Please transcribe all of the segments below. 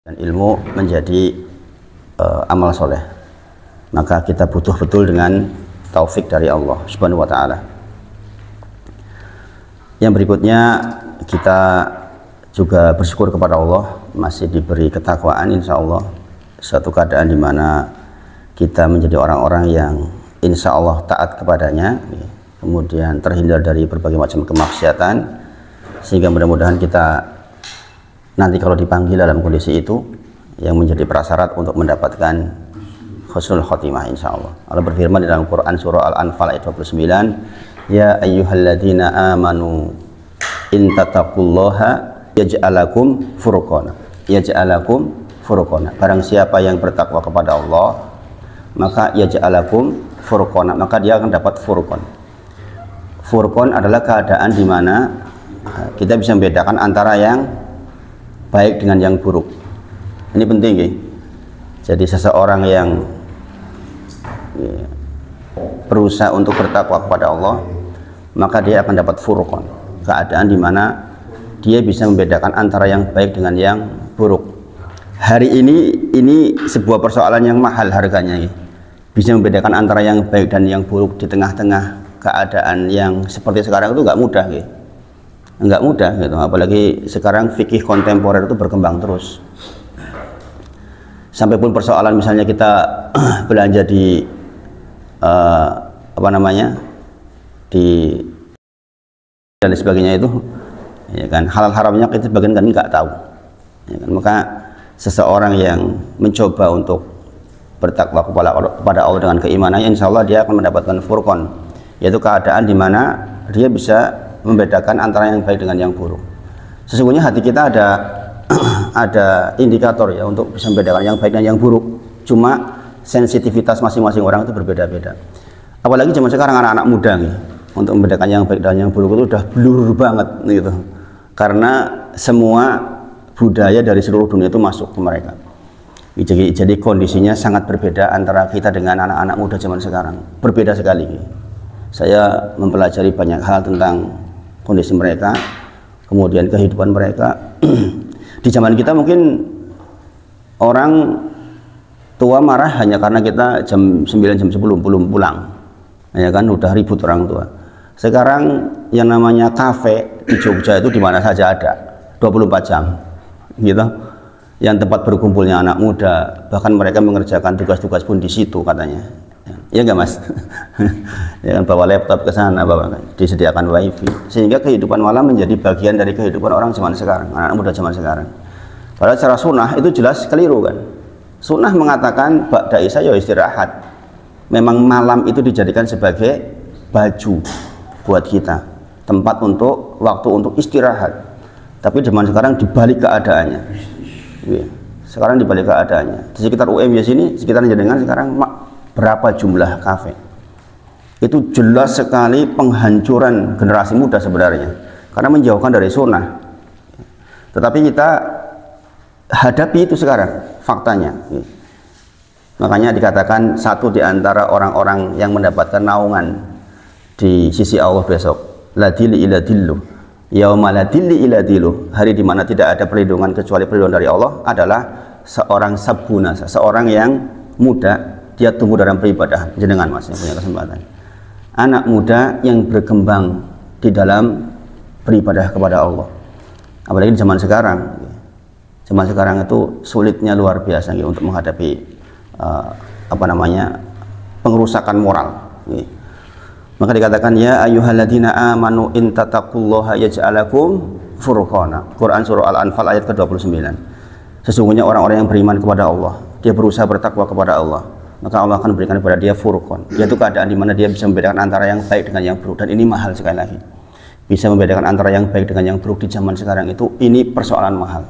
dan ilmu menjadi amal soleh, maka kita butuh betul dengan taufik dari Allah Subhanahu wa ta'ala. Yang berikutnya, kita juga bersyukur kepada Allah masih diberi ketakwaan, insya Allah suatu keadaan di mana kita menjadi orang-orang yang insya Allah taat kepadanya, kemudian terhindar dari berbagai macam kemaksiatan, sehingga mudah-mudahan kita nanti kalau dipanggil dalam kondisi itu yang menjadi prasyarat untuk mendapatkan husnul khotimah, insya Allah. Allah berfirman di dalam Quran surah Al-Anfal ayat 29, ya ayyuhalladzina amanu in tataqullaha yaj'alakum furqana, yaj'alakum furqana. Barang siapa yang bertakwa kepada Allah, maka yaj'alakum furqana, maka dia akan dapat furqan. Furqan adalah keadaan di mana kita bisa membedakan antara yang baik dengan yang buruk. Ini penting ya. Jadi seseorang yang berusaha untuk bertakwa kepada Allah, maka dia akan dapat furqan, keadaan di mana dia bisa membedakan antara yang baik dengan yang buruk. Hari ini sebuah persoalan yang mahal harganya ya. Bisa membedakan antara yang baik dan yang buruk di tengah-tengah keadaan yang seperti sekarang itu nggak mudah ya. Nggak mudah gitu, apalagi sekarang fikih kontemporer itu berkembang terus. Sampai pun persoalan misalnya kita belanja di di dan sebagainya itu, ya kan, halal haramnya kita sebagian kan nggak tahu, ya kan? Maka seseorang yang mencoba untuk bertakwa kepada Allah dengan keimanannya, insya Allah dia akan mendapatkan furqan, yaitu keadaan di mana dia bisa membedakan antara yang baik dengan yang buruk. Sesungguhnya hati kita ada indikator ya untuk bisa membedakan yang baik dan yang buruk. Cuma sensitivitas masing-masing orang itu berbeda-beda. Apalagi zaman sekarang anak-anak muda nih, untuk membedakan yang baik dan yang buruk itu udah blur banget gitu. Karena semua budaya dari seluruh dunia itu masuk ke mereka. Jadi kondisinya sangat berbeda antara kita dengan anak-anak muda zaman sekarang. Berbeda sekali. Saya mempelajari banyak hal tentang kondisi mereka, kemudian kehidupan mereka. Di zaman kita mungkin orang tua marah hanya karena kita jam 9 jam 10 belum pulang, ya kan, udah ribut orang tua. Sekarang yang namanya kafe di Jogja itu di mana saja ada 24 jam gitu, yang tempat berkumpulnya anak muda, bahkan mereka mengerjakan tugas-tugas pun di situ katanya, ya enggak mas? Ya kan, bawa laptop ke sana, disediakan wifi, sehingga kehidupan malam menjadi bagian dari kehidupan orang zaman sekarang, anak muda zaman sekarang. Padahal secara sunnah itu jelas keliru kan. Sunnah mengatakan ba'da isya ya istirahat. Memang malam itu dijadikan sebagai baju buat kita, tempat untuk waktu untuk istirahat. Tapi zaman sekarang dibalik keadaannya. Sekarang dibalik keadaannya. Di sekitar UMY sini, sekitar Jenengan sekarang berapa jumlah kafe? Itu jelas sekali penghancuran generasi muda sebenarnya, karena menjauhkan dari sunnah. Tetapi kita hadapi itu sekarang faktanya. Makanya dikatakan satu di antara orang-orang yang mendapatkan naungan di sisi Allah besok, la dilli ila dillu yauma la dilli ila dillu, hari di mana tidak ada perlindungan kecuali perlindungan dari Allah, adalah seorang sabuna, seorang yang muda, dia tumbuh dalam beribadah. Jenengan mas yang punya kesempatan, anak muda yang berkembang di dalam beribadah kepada Allah. Apalagi di zaman sekarang. Zaman sekarang itu sulitnya luar biasa gitu, untuk menghadapi pengerusakan moral. Maka dikatakan ya ayyuhalladzina amanu in tataqullaha yaj'alakum furqana. Quran surah Al-Anfal ayat ke-29. Sesungguhnya orang-orang yang beriman kepada Allah, dia berusaha bertakwa kepada Allah, maka Allah akan berikan kepada dia furqan, yaitu keadaan di mana dia bisa membedakan antara yang baik dengan yang buruk. Dan ini mahal sekali lagi. Bisa membedakan antara yang baik dengan yang buruk di zaman sekarang itu, ini persoalan mahal.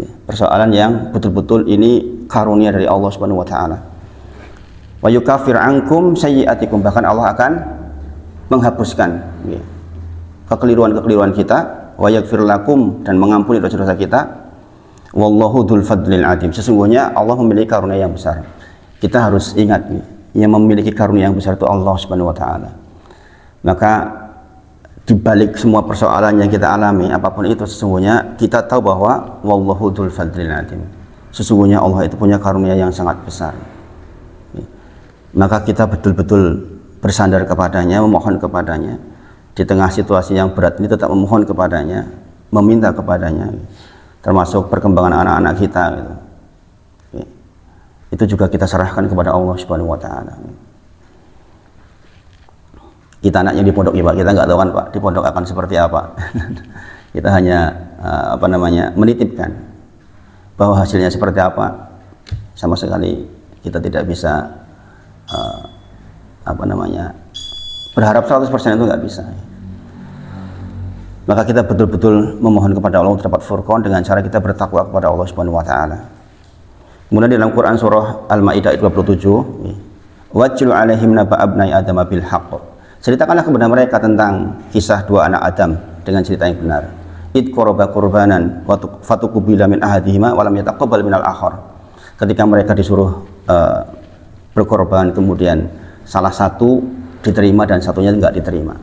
Persoalan yang betul-betul ini karunia dari Allah Subhanahu wa taala. Wa yukaffir ankum sayyi'atikum, bahkan Allah akan menghapuskan kekeliruan-kekeliruan kita, wa yaghfir lakum, dan mengampuni dosa-dosa kita. Wallahu dzul fadlil adzim, sesungguhnya Allah memiliki karunia yang besar. Kita harus ingat nih, yang memiliki karunia yang besar itu Allah Subhanahu wa taala. Maka di balik semua persoalan yang kita alami apapun itu, sesungguhnya kita tahu bahwa wallahu dzul fadlil adzim, sesungguhnya Allah itu punya karunia yang sangat besar. Maka kita betul-betul bersandar kepadanya, memohon kepadanya di tengah situasi yang berat ini, tetap memohon kepadanya, meminta kepadanya, termasuk perkembangan anak-anak kita gitu. Itu juga kita serahkan kepada Allah Subhanahu wa taala. Kita anaknya di pondok, ya Pak, kita nggak tahu kan Pak di pondok akan seperti apa. Kita hanya menitipkan bahwa hasilnya seperti apa, sama sekali kita tidak bisa berharap 100% itu nggak bisa. Maka kita betul-betul memohon kepada Allah untuk dapat furqan dengan cara kita bertakwa kepada Allah Subhanahu wa taala. Kemudian dalam Quran surah Al-Maidah 27, wajlu alaihim naba abnai adam bil haqq. Ceritakanlah kepada mereka tentang kisah dua anak Adam dengan cerita yang benar. Id qurba qurbanan wa fatuqbila min ahadihima wa lam yataqabbal minal akhar. Ketika mereka disuruh berkorban, kemudian salah satu diterima dan satunya enggak diterima.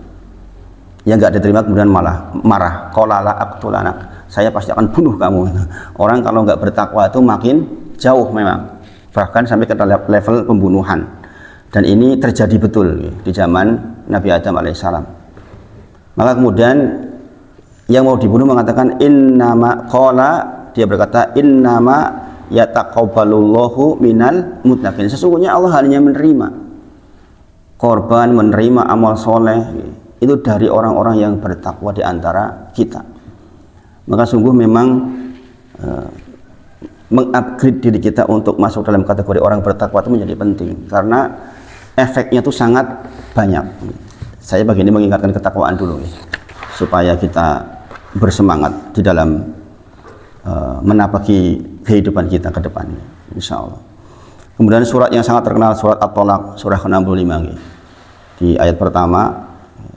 Yang enggak diterima kemudian malah marah. Qala la aqtulanak. Saya pasti akan bunuh kamu. Orang kalau enggak bertakwa itu makin jauh memang. Bahkan sampai ke level pembunuhan. Dan ini terjadi betul di zaman Nabi Adam alaihissalam. Maka kemudian yang mau dibunuh mengatakan innama qala, dia berkata innama yataqabbalullahu minal muttaqin. Sesungguhnya Allah hanya menerima korban, menerima amal soleh itu dari orang-orang yang bertakwa di antara kita. Maka sungguh memang mengupgrade diri kita untuk masuk dalam kategori orang bertakwa itu menjadi penting, karena efeknya itu sangat banyak. Saya begini mengingatkan ketakwaan dulu supaya kita bersemangat di dalam menapaki kehidupan kita ke depan, insya Allah. Kemudian surat yang sangat terkenal, surat At-Tolaq, surah ke-65 di ayat pertama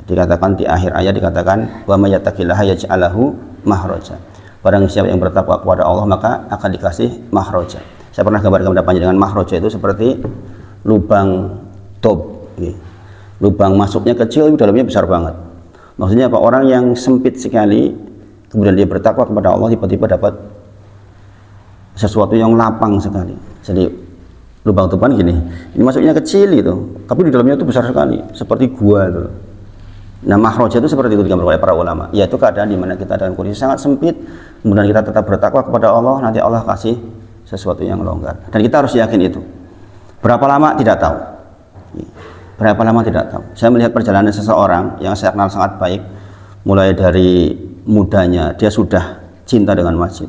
dikatakan, di akhir ayat dikatakan wa may yattaqillaha yaj'al lahu makhraja. Barang siapa yang bertakwa kepada Allah maka akan dikasih makhraja. Saya pernah gambarkan kepada panjenengan, makhraja itu seperti lubang top, lubang masuknya kecil, dalamnya besar banget. Maksudnya apa? Orang yang sempit sekali kemudian dia bertakwa kepada Allah, tiba-tiba dapat sesuatu yang lapang sekali. Jadi lubang topan gini, ini masuknya kecil itu, tapi di dalamnya itu besar sekali, seperti gua itu. Nah, makhraja itu seperti itu digambarkan oleh para ulama, yaitu keadaan di mana kita dalam kondisi sangat sempit, kemudian kita tetap bertakwa kepada Allah, nanti Allah kasih sesuatu yang longgar. Dan kita harus yakin itu. Berapa lama tidak tahu. Berapa lama tidak tahu. Saya melihat perjalanan seseorang yang saya kenal sangat baik, mulai dari mudanya dia sudah cinta dengan masjid,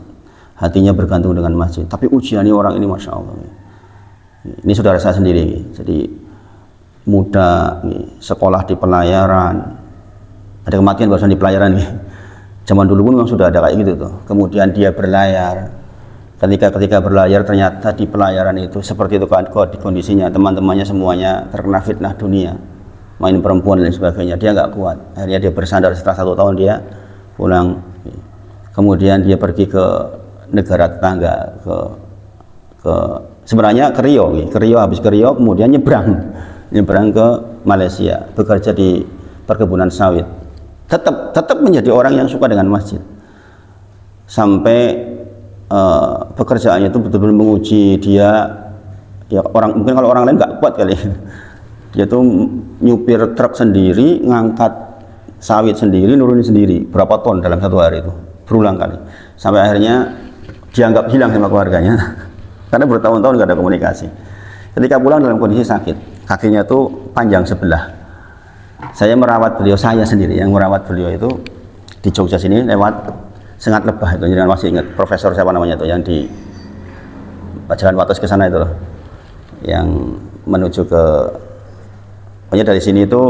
hatinya bergantung dengan masjid. Tapi ujiannya orang ini, masya Allah. Ini saudara saya sendiri. Jadi muda, sekolah di pelayaran, ada kematian barusan di pelayaran. Zaman dulu pun memang sudah ada kayak gitu tuh. Kemudian dia berlayar. Ketika berlayar ternyata di pelayaran itu seperti itu kan kondisinya, teman-temannya semuanya terkena fitnah dunia, main perempuan dan sebagainya. Dia nggak kuat, akhirnya dia bersandar. Setelah 1 tahun dia pulang. Kemudian dia pergi ke negara tetangga, ke sebenarnya ke Rio, habis ke Rio kemudian nyebrang ke Malaysia, bekerja di perkebunan sawit. Tetap menjadi orang yang suka dengan masjid, sampai pekerjaannya itu betul-betul menguji dia. Ya mungkin kalau orang lain nggak kuat kali, dia tuh nyupir truk sendiri, ngangkat sawit sendiri, nurunin sendiri berapa ton dalam 1 hari itu, berulang kali, sampai akhirnya dianggap hilang sama keluarganya karena bertahun-tahun nggak ada komunikasi. Ketika pulang dalam kondisi sakit, kakinya tuh panjang sebelah. Saya merawat beliau, saya sendiri yang merawat beliau itu di Jogja sini lewat Sengat Lebah itu, jangan masih ingat profesor siapa namanya itu yang di Jalan Wates ke sana itu loh, yang menuju ke, pokoknya dari sini itu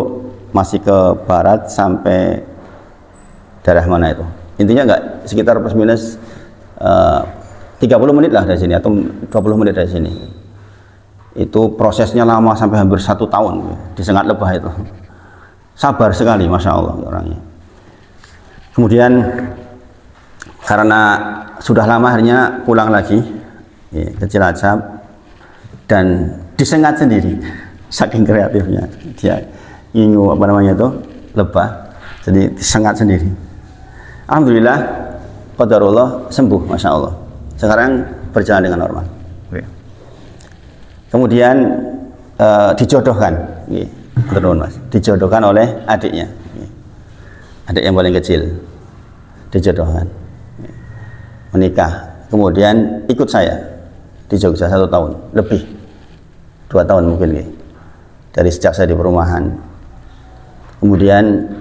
masih ke barat sampai daerah mana itu, intinya enggak sekitar plus minus 30 menit lah dari sini atau 20 menit dari sini. Itu prosesnya lama sampai hampir 1 tahun di Sengat Lebah itu. Sabar sekali, masya Allah orangnya. Kemudian karena sudah lama akhirnya pulang lagi ke Cilacap dan disengat sendiri, saking kreatifnya dia ingu apa namanya itu lebah, jadi disengat sendiri. Alhamdulillah qadarullah sembuh, masya Allah. Sekarang berjalan dengan normal. Kemudian dijodohkan, Mas, dijodohkan oleh adiknya, adik yang paling kecil, dijodohkan, menikah. Kemudian ikut saya di Jogja 1 tahun lebih, 2 tahun mungkin, dari sejak saya di perumahan. Kemudian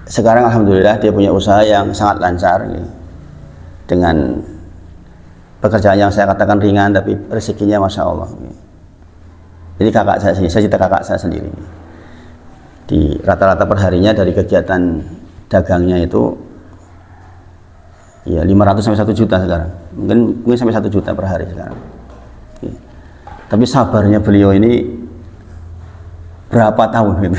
sekarang alhamdulillah dia punya usaha yang sangat lancar, dengan pekerjaan yang saya katakan ringan tapi rezekinya masya Allah. Jadi kakak saya sendiri, saya cerita kakak saya sendiri. Di rata-rata perharinya dari kegiatan dagangnya itu ya 500 sampai 1 juta sekarang. Mungkin sampai 1 juta per hari sekarang. Tapi sabarnya beliau ini berapa tahun gitu.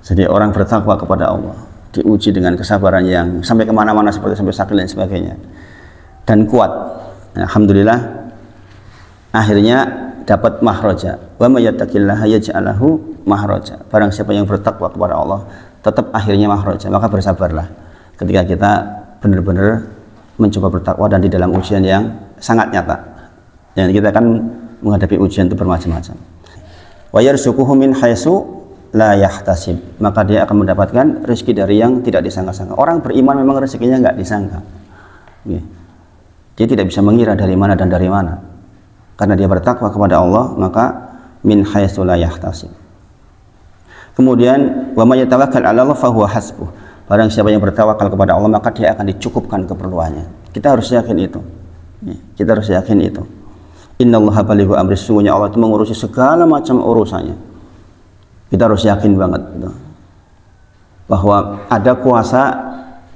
Jadi orang bertakwa kepada Allah diuji dengan kesabaran yang sampai kemana-mana, seperti sampai sakit dan sebagainya, dan kuat. Alhamdulillah akhirnya dapat mahroja. Wa may yattaqillaha yaj'al lahu mahroja. Barang siapa yang bertakwa kepada Allah tetap akhirnya mahroja. Maka bersabarlah ketika kita benar-benar mencoba bertakwa dan di dalam ujian yang sangat nyata. Dan kita akan menghadapi ujian itu bermacam-macam. Wa yarzuquhu min haitsu la yahtasib. Maka dia akan mendapatkan rezeki dari yang tidak disangka-sangka. Orang beriman memang rezekinya nggak disangka. Dia tidak bisa mengira dari mana dan dari mana. Karena dia bertakwa kepada Allah, maka min haitsu la yahtasib. Kemudian wa may yatawakkal 'ala Allah fa huwa hasbuh. Barang siapa yang bertawakal kepada Allah, maka dia akan dicukupkan keperluannya. Kita harus yakin itu. Kita harus yakin itu. Innallaha balighu amri, sesungguhnya Allah itu mengurusi segala macam urusannya. Kita harus yakin banget gitu, bahwa ada kuasa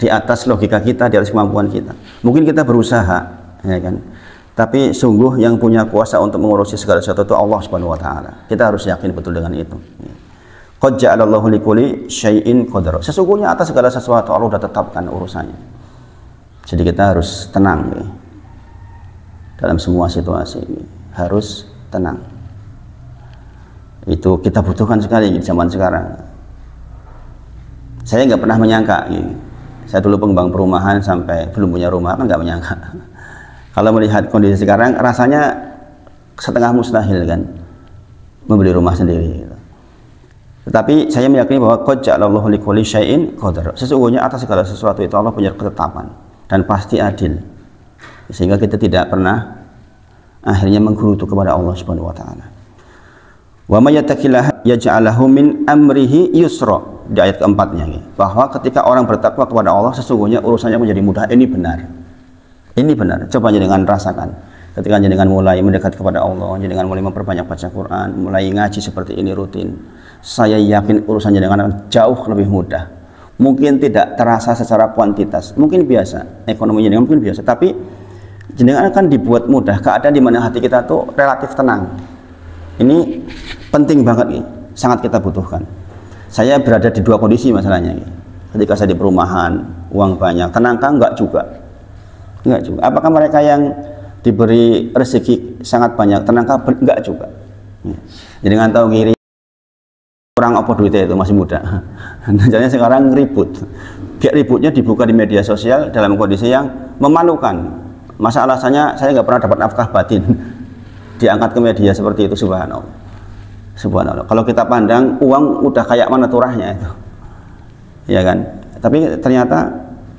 di atas logika kita, di atas kemampuan kita. Mungkin kita berusaha, ya kan? Tapi sungguh yang punya kuasa untuk mengurusi segala sesuatu itu Allah Subhanahu wa taala. Kita harus yakin betul dengan itu. Qad ja'alallahu likulli syai'in qadara. Sesungguhnya atas segala sesuatu Allah sudah tetapkan urusannya. Jadi kita harus tenang dalam semua situasi ini. Harus tenang. Itu kita butuhkan sekali di zaman sekarang. Saya nggak pernah menyangka. Saya dulu pengembang perumahan sampai belum punya rumah kan nggak menyangka. Kalau melihat kondisi sekarang rasanya setengah mustahil kan membeli rumah sendiri gitu. Tetapi saya meyakini bahwa qad ja'alallahu likulli syai'in qadar. Sesungguhnya atas segala sesuatu itu Allah punya ketetapan dan pasti adil. Sehingga kita tidak pernah akhirnya menggerutu kepada Allah Subhanahu wa taala. Wa may yattaqillaha yaj'al lahu min amrihi yusra. Di ayat keempatnya bahwa ketika orang bertakwa kepada Allah sesungguhnya urusannya menjadi mudah. Ini benar. Ini benar. Coba jenengan rasakan. Ketika jenengan mulai mendekat kepada Allah, jenengan mulai memperbanyak baca Quran, mulai ngaji seperti ini rutin, saya yakin urusan jenengan akan jauh lebih mudah. Mungkin tidak terasa secara kuantitas, mungkin biasa, ekonominya jenengan mungkin biasa, tapi jenengan akan dibuat mudah. Keadaan di mana hati kita tuh relatif tenang. Ini penting banget nih, sangat kita butuhkan. Saya berada di dua kondisi masalahnya. Ketika saya di perumahan, uang banyak, tenangkah? Enggak juga. Enggak juga. Apakah mereka yang diberi rezeki sangat banyak tenangkah? Enggak juga. Jadi nggak tahu kiri orang apa duitnya itu masih muda. Jadi sekarang ribut. Biar ributnya dibuka di media sosial dalam kondisi yang memalukan. Masa alasannya saya nggak pernah dapat nafkah batin. Diangkat ke media seperti itu, subhanallah. Subhanallah. Kalau kita pandang uang udah kayak mana turahnya itu. Ya kan? Tapi ternyata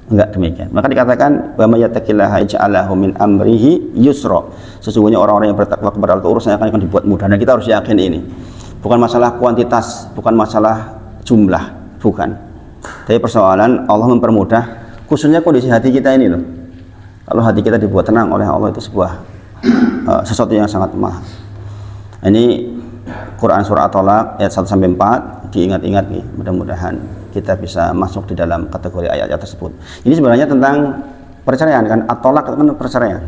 enggak demikian. Maka dikatakan wa may yattaqillaha yaj'al lahu min amrihi yusra. Sesungguhnya orang-orang yang bertakwa kepada Allah urusannya akan dibuat mudah, dan kita harus yakin ini. Bukan masalah kuantitas, bukan masalah jumlah, bukan. Tapi persoalan Allah mempermudah, khususnya kondisi hati kita ini loh. Kalau hati kita dibuat tenang oleh Allah itu sebuah sesuatu yang sangat mahal. Ini Quran surah At-Tolaq ayat 1 sampai 4 diingat-ingat nih, mudah-mudahan kita bisa masuk di dalam kategori ayat-ayat tersebut. Ini sebenarnya tentang perceraian kan, At-Tolaq itu kan perceraian.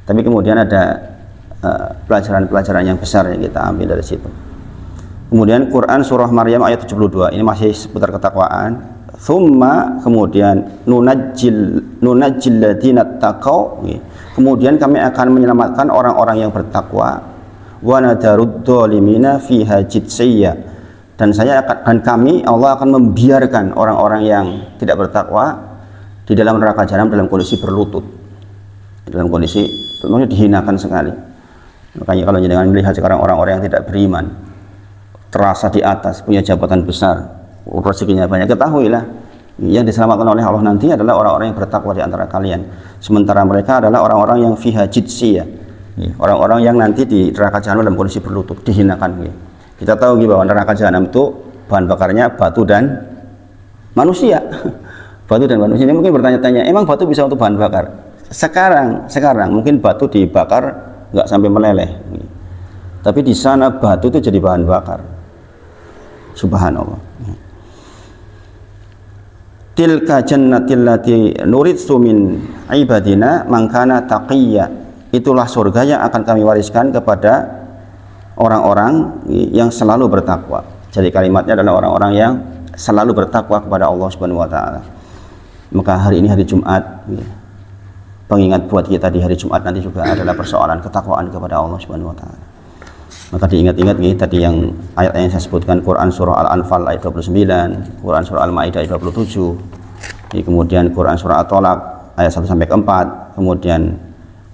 Tapi kemudian ada pelajaran-pelajaran yang besar yang kita ambil dari situ. Kemudian Quran surah Maryam ayat 72, ini masih seputar ketakwaan. Thumma, kemudian nunajjil ladzina taqaw, kemudian kami akan menyelamatkan orang-orang yang bertakwa, wa nadarud dhalimina fiha jitsiyya, dan kami Allah akan membiarkan orang-orang yang tidak bertakwa di dalam neraka jahanam dalam kondisi berlutut. dalam kondisi sebenarnya dihinakan sekali. Makanya kalau jangan melihat sekarang orang-orang yang tidak beriman terasa di atas, punya jabatan besar, rezekinya banyak, ketahuilah yang diselamatkan oleh Allah nanti adalah orang-orang yang bertakwa di antara kalian. Sementara mereka adalah orang-orang yang fiha jidsiyah, orang-orang yang nanti di neraka jahanam dalam kondisi berlutut, dihinakan. Kita tahu bahwa neraka jahanam itu bahan bakarnya batu dan manusia. Batu dan manusia. Ini mungkin bertanya-tanya, emang batu bisa untuk bahan bakar? Sekarang mungkin batu dibakar nggak sampai meleleh, tapi di sana batu itu jadi bahan bakar. Subhanallah. Tilka jannatil lati nuritsu min ibadina man kana taqiyya. Itulah surga yang akan kami wariskan kepada orang-orang yang selalu bertakwa. Jadi kalimatnya adalah orang-orang yang selalu bertakwa kepada Allah Subhanahu wa taala. Maka hari ini hari Jumat, pengingat buat kita di hari Jumat nanti juga adalah persoalan ketakwaan kepada Allah Subhanahu wa taala. Maka diingat-ingat tadi yang ayat yang saya sebutkan, Quran surah Al-Anfal ayat 29, Quran surah Al-Maidah ayat 27, kemudian Quran surah At-Tolaq ayat 1 sampai 4, kemudian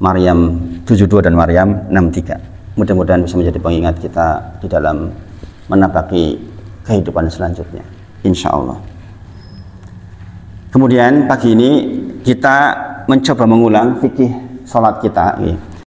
Maryam 72 dan Maryam 63. Mudah-mudahan bisa menjadi pengingat kita di dalam menapaki kehidupan selanjutnya, insya Allah. Kemudian pagi ini kita mencoba mengulang fikih sholat kita.